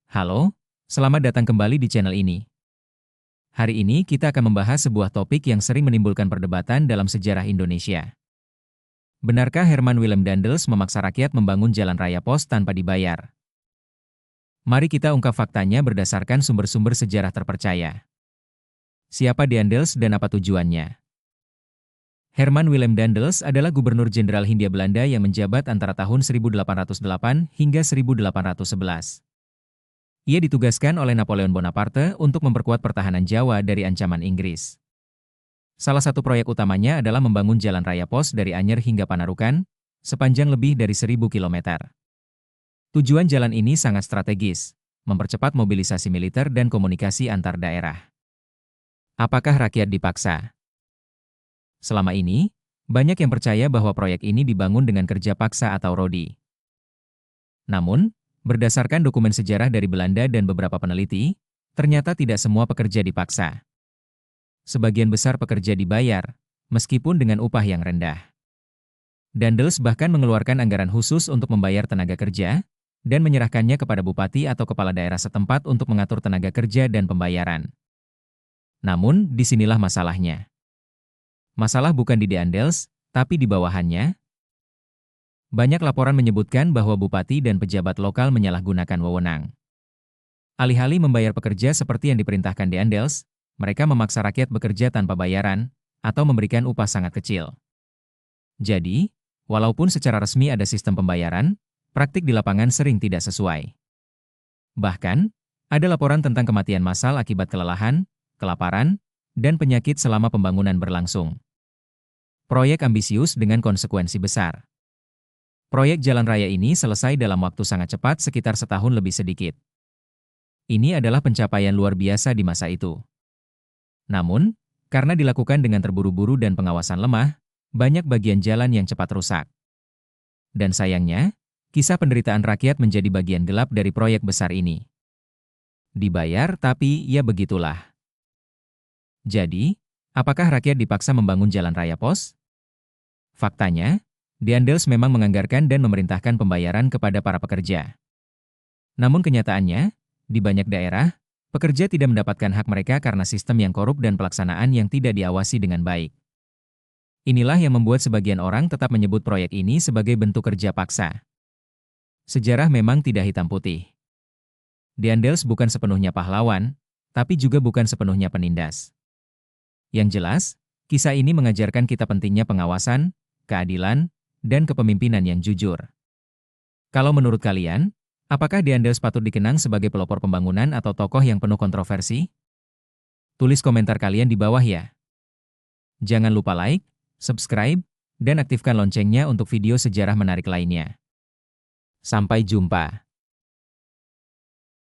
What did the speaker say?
Halo, selamat datang kembali di channel ini. Hari ini kita akan membahas sebuah topik yang sering menimbulkan perdebatan dalam sejarah Indonesia. Benarkah Herman Willem Daendels memaksa rakyat membangun jalan raya pos tanpa dibayar? Mari kita ungkap faktanya berdasarkan sumber-sumber sejarah terpercaya. Siapa Daendels dan apa tujuannya? Herman Willem Daendels adalah Gubernur Jenderal Hindia Belanda yang menjabat antara tahun 1808 hingga 1811. Ia ditugaskan oleh Napoleon Bonaparte untuk memperkuat pertahanan Jawa dari ancaman Inggris. Salah satu proyek utamanya adalah membangun jalan raya pos dari Anyer hingga Panarukan, sepanjang lebih dari 1.000 kilometer. Tujuan jalan ini sangat strategis, mempercepat mobilisasi militer dan komunikasi antar daerah. Apakah rakyat dipaksa? Selama ini, banyak yang percaya bahwa proyek ini dibangun dengan kerja paksa atau rodi. Namun, berdasarkan dokumen sejarah dari Belanda dan beberapa peneliti, ternyata tidak semua pekerja dipaksa. Sebagian besar pekerja dibayar, meskipun dengan upah yang rendah. Daendels bahkan mengeluarkan anggaran khusus untuk membayar tenaga kerja, dan menyerahkannya kepada bupati atau kepala daerah setempat untuk mengatur tenaga kerja dan pembayaran. Namun, disinilah masalahnya. Masalah bukan di Daendels, tapi di bawahannya. Banyak laporan menyebutkan bahwa bupati dan pejabat lokal menyalahgunakan wewenang. Alih-alih membayar pekerja seperti yang diperintahkan Daendels, mereka memaksa rakyat bekerja tanpa bayaran, atau memberikan upah sangat kecil. Jadi, walaupun secara resmi ada sistem pembayaran, praktik di lapangan sering tidak sesuai. Bahkan, ada laporan tentang kematian massal akibat kelelahan, kelaparan, dan penyakit selama pembangunan berlangsung. Proyek ambisius dengan konsekuensi besar. Proyek jalan raya ini selesai dalam waktu sangat cepat, sekitar setahun lebih sedikit. Ini adalah pencapaian luar biasa di masa itu. Namun, karena dilakukan dengan terburu-buru dan pengawasan lemah, banyak bagian jalan yang cepat rusak. Dan sayangnya, kisah penderitaan rakyat menjadi bagian gelap dari proyek besar ini. Dibayar, tapi ya begitulah. Jadi, apakah rakyat dipaksa membangun jalan raya pos? Faktanya, Daendels memang menganggarkan dan memerintahkan pembayaran kepada para pekerja. Namun kenyataannya, di banyak daerah, pekerja tidak mendapatkan hak mereka karena sistem yang korup dan pelaksanaan yang tidak diawasi dengan baik. Inilah yang membuat sebagian orang tetap menyebut proyek ini sebagai bentuk kerja paksa. Sejarah memang tidak hitam putih. Daendels bukan sepenuhnya pahlawan, tapi juga bukan sepenuhnya penindas. Yang jelas, kisah ini mengajarkan kita pentingnya pengawasan, keadilan, dan kepemimpinan yang jujur. Kalau menurut kalian, apakah Daendels patut dikenang sebagai pelopor pembangunan atau tokoh yang penuh kontroversi? Tulis komentar kalian di bawah ya. Jangan lupa like, subscribe, dan aktifkan loncengnya untuk video sejarah menarik lainnya. Sampai jumpa.